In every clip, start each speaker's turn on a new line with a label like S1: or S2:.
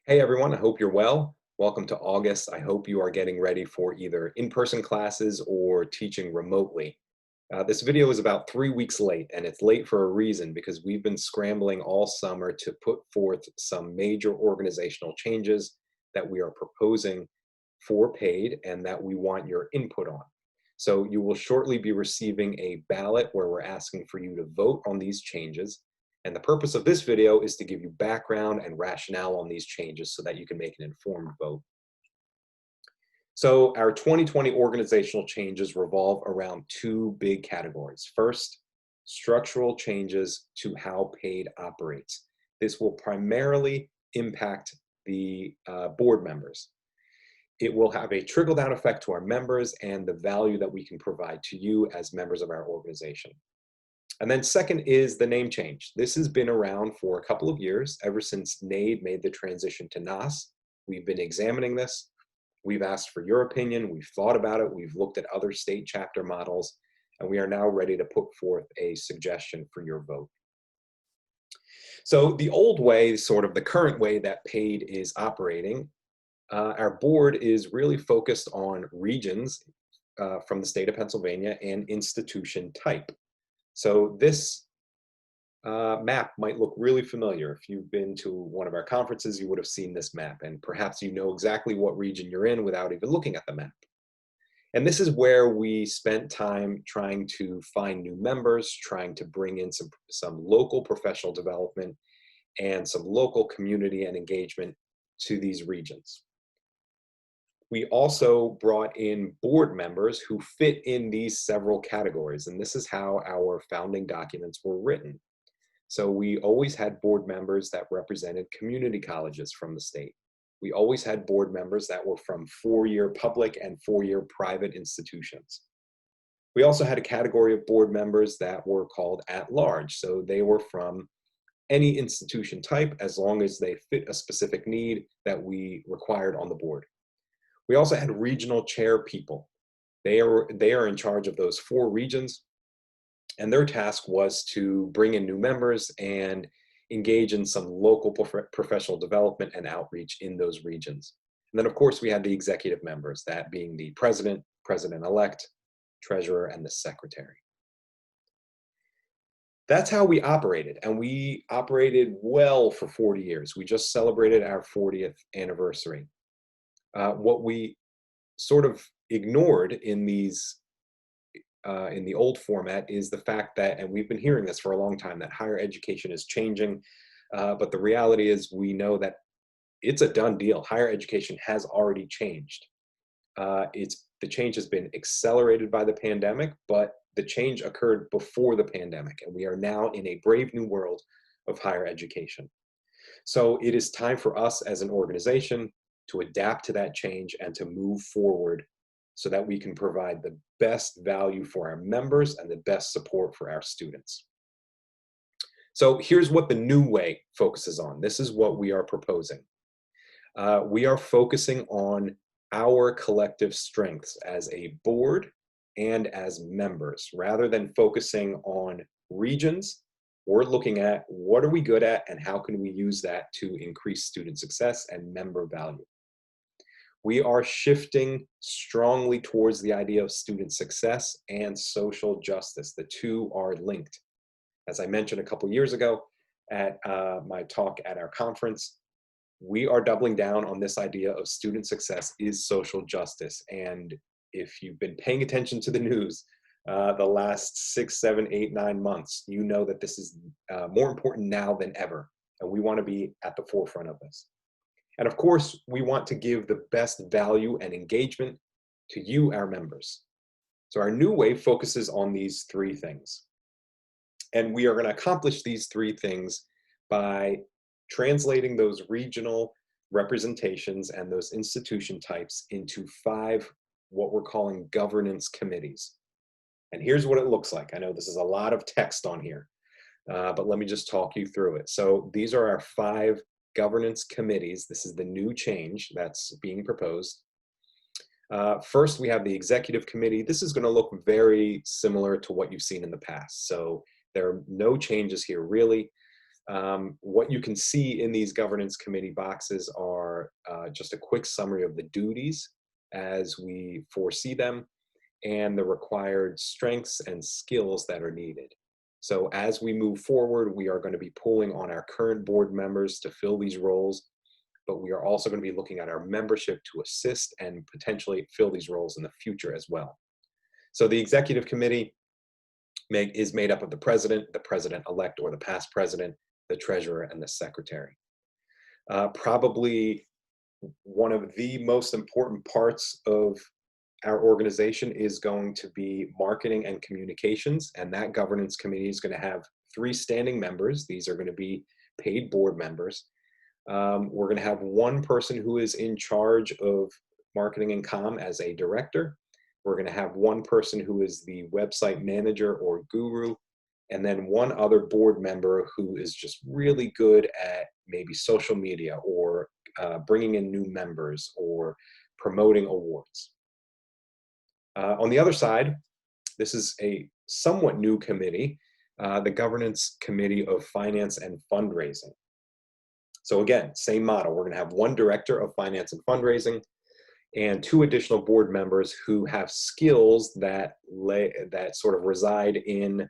S1: Hey everyone, I hope you're well. Welcome to August. I hope you are getting ready for either in-person classes or teaching remotely. This video is about 3 weeks late, and it's late for a reason because we've been scrambling all summer to put forth some major organizational changes that we are proposing for PADE and that we want your input on. So you will shortly be receiving a ballot where we're asking for you to vote on these changes. And the purpose of this video is to give you background and rationale on these changes so that you can make an informed vote. So our 2020 organizational changes revolve around two big categories. First, structural changes to how PADE operates. This will primarily impact the board members. It will have a trickle-down effect to our members and the value that we can provide to you as members of our organization. And then second is the name change. This has been around for a couple of years, ever since NADE made the transition to NAS. We've been examining this. We've asked for your opinion. We've thought about it. We've looked at other state chapter models, and we are now ready to put forth a suggestion for your vote. So the old way, sort of the current way that PADE is operating, our board is really focused on regions from the state of Pennsylvania and institution type. So this map might look really familiar. If you've been to one of our conferences, you would have seen this map, and perhaps you know exactly what region you're in without even looking at the map. And this is where we spent time trying to find new members, trying to bring in some local professional development and some local community and engagement to these regions. We also brought in board members who fit in these several categories, and this is how our founding documents were written. So we always had board members that represented community colleges from the state. We always had board members that were from four-year public and four-year private institutions. We also had a category of board members that were called at-large, so they were from any institution type as long as they fit a specific need that we required on the board. We also had regional chair people. They are in charge of those 4 regions, and their task was to bring in new members and engage in some local professional development and outreach in those regions. And then, of course, we had the executive members, that being the president, president-elect, treasurer, and the secretary. That's how we operated, and we operated well for 40 years. We just celebrated our 40th anniversary. What we sort of ignored in these in the old format is the fact that, and we've been hearing this for a long time, that higher education is changing, but the reality is we know that it's a done deal. Higher education has already changed. The change has been accelerated by the pandemic, but the change occurred before the pandemic, and we are now in a brave new world of higher education. So it is time for us as an organization to adapt to that change and to move forward so that we can provide the best value for our members and the best support for our students. So here's what the new way focuses on. This is what we are proposing. We are focusing on our collective strengths as a board and as members. Rather than focusing on regions, we're looking at what are we good at and how can we use that to increase student success and member value. We are shifting strongly towards the idea of student success and social justice. The two are linked. As I mentioned a couple years ago at my talk at our conference, we are doubling down on this idea of student success is social justice. And if you've been paying attention to the news the last 6, 7, 8, 9 months, you know that this is more important now than ever. And we want to be at the forefront of this. And of course, we want to give the best value and engagement to you, our members. So our new way focuses on these 3 things. And we are going to accomplish these 3 things by translating those regional representations and those institution types into 5 what we're calling governance committees. And here's what it looks like. I know this is a lot of text on here, but let me just talk you through it. So these are our 5 governance committees. This is the new change that's being proposed. First, we have the executive committee. This is going to look very similar to what you've seen in the past. So there are no changes here, really. What you can see in these governance committee boxes are just a quick summary of the duties as we foresee them and the required strengths and skills that are needed. So as we move forward, we are going to be pulling on our current board members to fill these roles, but we are also going to be looking at our membership to assist and potentially fill these roles in the future as well. So the executive committee is made up of the president-elect or the past president, the treasurer, and the secretary. Probably one of the most important parts of our organization is going to be marketing and communications, and that governance committee is going to have 3 standing members. These are going to be paid board members. We're going to have 1 person who is in charge of marketing and comm as a director. We're going to have 1 person who is the website manager or guru, and then 1 other board member who is just really good at maybe social media or bringing in new members or promoting awards. On the other side, this is a somewhat new committee, the Governance Committee of Finance and Fundraising. So again, same model. We're going to have 1 director of finance and fundraising and 2 additional board members who have skills that sort of reside in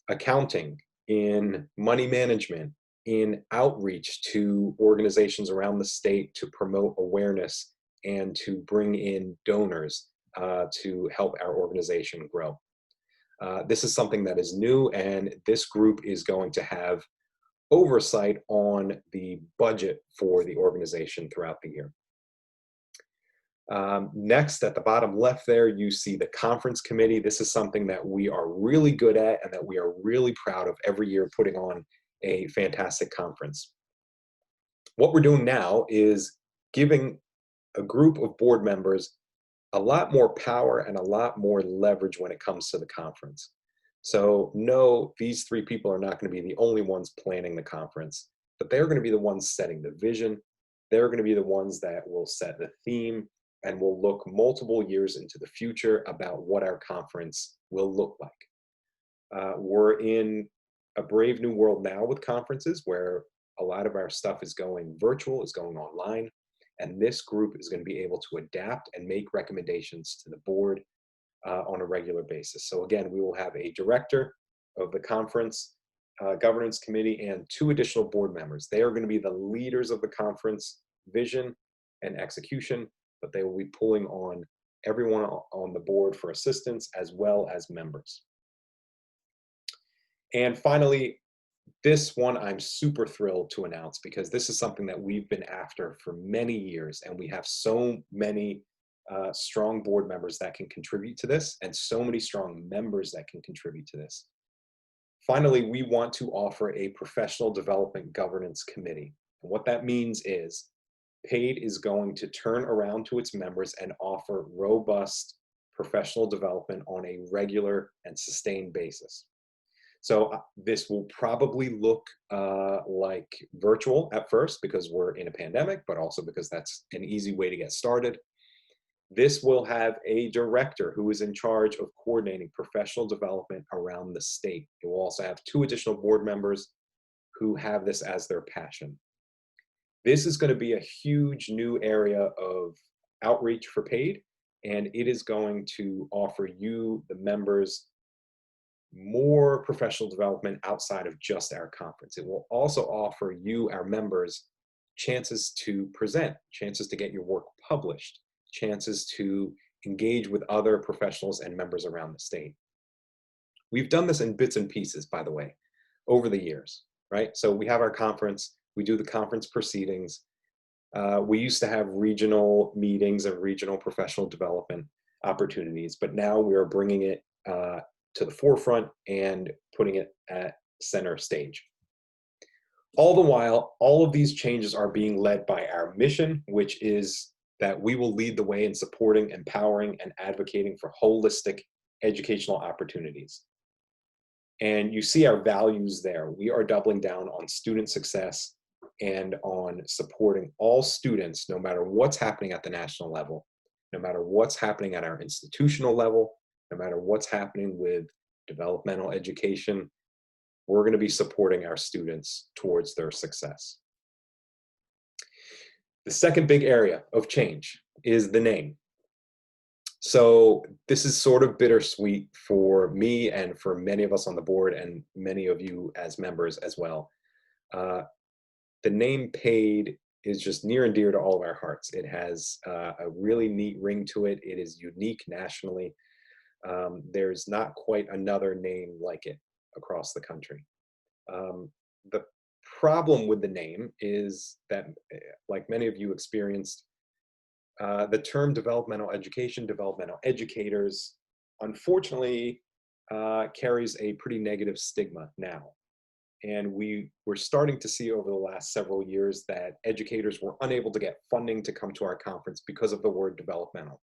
S1: accounting, in money management, in outreach to organizations around the state to promote awareness and to bring in donors to help our organization grow. This is something that is new, and this group is going to have oversight on the budget for the organization throughout the year. Next, at the bottom left there, you see the conference committee. This is something that we are really good at and that we are really proud of every year, putting on a fantastic conference. What we're doing now is giving a group of board members a lot more power and a lot more leverage when it comes to the conference. So no, these 3 people are not going to be the only ones planning the conference, but they're going to be the ones setting the vision. They're going to be the ones that will set the theme and will look multiple years into the future about what our conference will look like. We're in a brave new world now with conferences where a lot of our stuff is going virtual, is going online, and this group is going to be able to adapt and make recommendations to the board on a regular basis. So again, we will have a director of the conference governance committee and 2 additional board members. They are going to be the leaders of the conference vision and execution, but they will be pulling on everyone on the board for assistance as well as members. And finally, this one I'm super thrilled to announce because this is something that we've been after for many years, and we have so many strong board members that can contribute to this and so many strong members that can contribute to this. Finally, we want to offer a professional development governance committee. And what that means is PADE is going to turn around to its members and offer robust professional development on a regular and sustained basis. So this will probably look like virtual at first because we're in a pandemic, but also because that's an easy way to get started. This will have a director who is in charge of coordinating professional development around the state. It will also have 2 additional board members who have this as their passion. This is going to be a huge new area of outreach for PADE, and it is going to offer you, the members, more professional development outside of just our conference. It will also offer you, our members, chances to present, chances to get your work published, chances to engage with other professionals and members around the state. We've done this in bits and pieces, by the way, over the years, right? So we have our conference, we do the conference proceedings. We used to have regional meetings and regional professional development opportunities, but now we are bringing it to the forefront and putting it at center stage. All the while, all of these changes are being led by our mission, which is that we will lead the way in supporting, empowering, and advocating for holistic educational opportunities. And you see our values there. We are doubling down on student success and on supporting all students, no matter what's happening at the national level, no matter what's happening at our institutional level, no matter what's happening with developmental education. we're going to be supporting our students towards their success. The second big area of change is the name. So this is sort of bittersweet for me and for many of us on the board and many of you as members as well. The name PADE is just near and dear to all of our hearts. It has a really neat ring to it. It is unique nationally. There's not quite another name like it across the country. The problem with the name is that, like many of you experienced, the term developmental education, developmental educators, unfortunately, carries a pretty negative stigma now. And we're starting to see over the last several years that educators were unable to get funding to come to our conference because of the word developmental.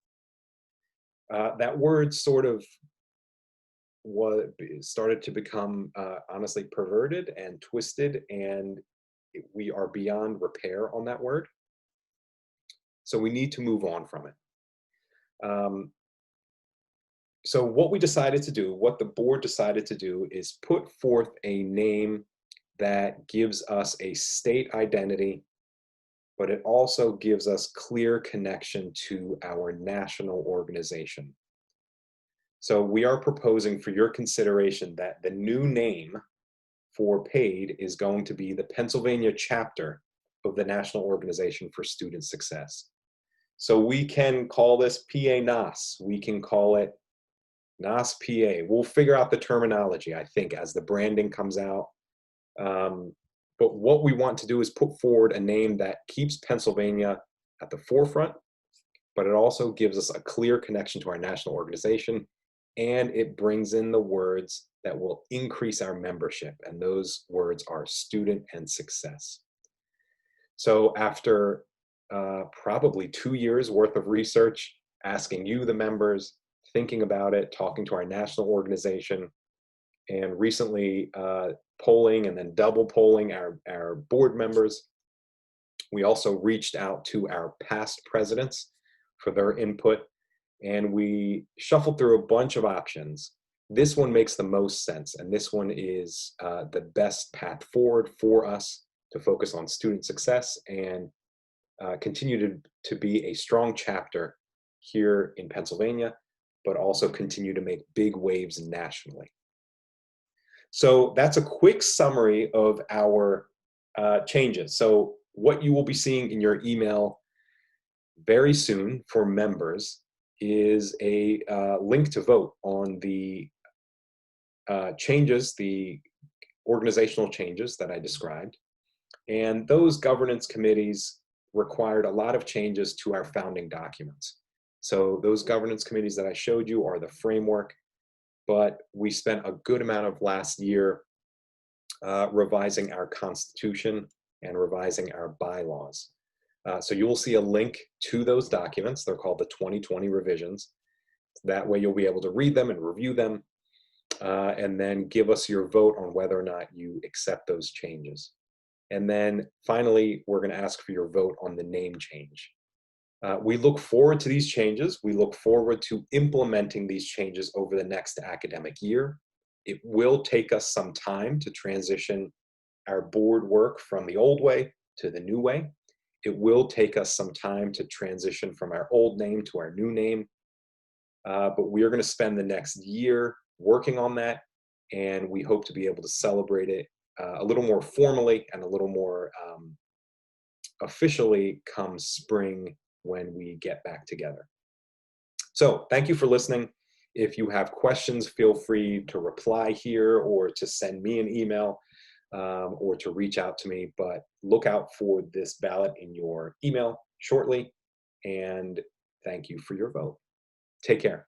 S1: That word sort of started to become honestly perverted and twisted, and we are beyond repair on that word. So we need to move on from it. So what we decided to do, what the board decided to do, is put forth a name that gives us a state identity, but it also gives us clear connection to our national organization. So we are proposing for your consideration that the new name for PADE is going to be the Pennsylvania chapter of the National Organization for Student Success. So we can call this PA-NOS, we can call it NOS-PA. We'll figure out the terminology, I think, as the branding comes out. But what we want to do is put forward a name that keeps Pennsylvania at the forefront, but it also gives us a clear connection to our national organization, and it brings in the words that will increase our membership, and those words are student and success. So after probably 2 years worth of research, asking you, the members, thinking about it, talking to our national organization, and recently polling and then double polling our board members. We also reached out to our past presidents for their input, and we shuffled through a bunch of options. This one makes the most sense, and this one is the best path forward for us to focus on student success and continue to be a strong chapter here in Pennsylvania, but also continue to make big waves nationally. So that's a quick summary of our changes. So what you will be seeing in your email very soon for members is a link to vote on the changes, the organizational changes that I described. And those governance committees required a lot of changes to our founding documents. So those governance committees that I showed you are the framework, but we spent a good amount of last year revising our constitution and revising our bylaws. So you will see a link to those documents. They're called the 2020 revisions. That way you'll be able to read them and review them, and then give us your vote on whether or not you accept those changes. And then finally, we're going to ask for your vote on the name change. We look forward to these changes. We look forward to implementing these changes over the next academic year. It will take us some time to transition our board work from the old way to the new way. It will take us some time to transition from our old name to our new name. But we are going to spend the next year working on that, and we hope to be able to celebrate it a little more formally and a little more officially come spring when we get back together. So thank you for listening. If you have questions, feel free to reply here or to send me an email or to reach out to me, but look out for this ballot in your email shortly, and thank you for your vote. Take care.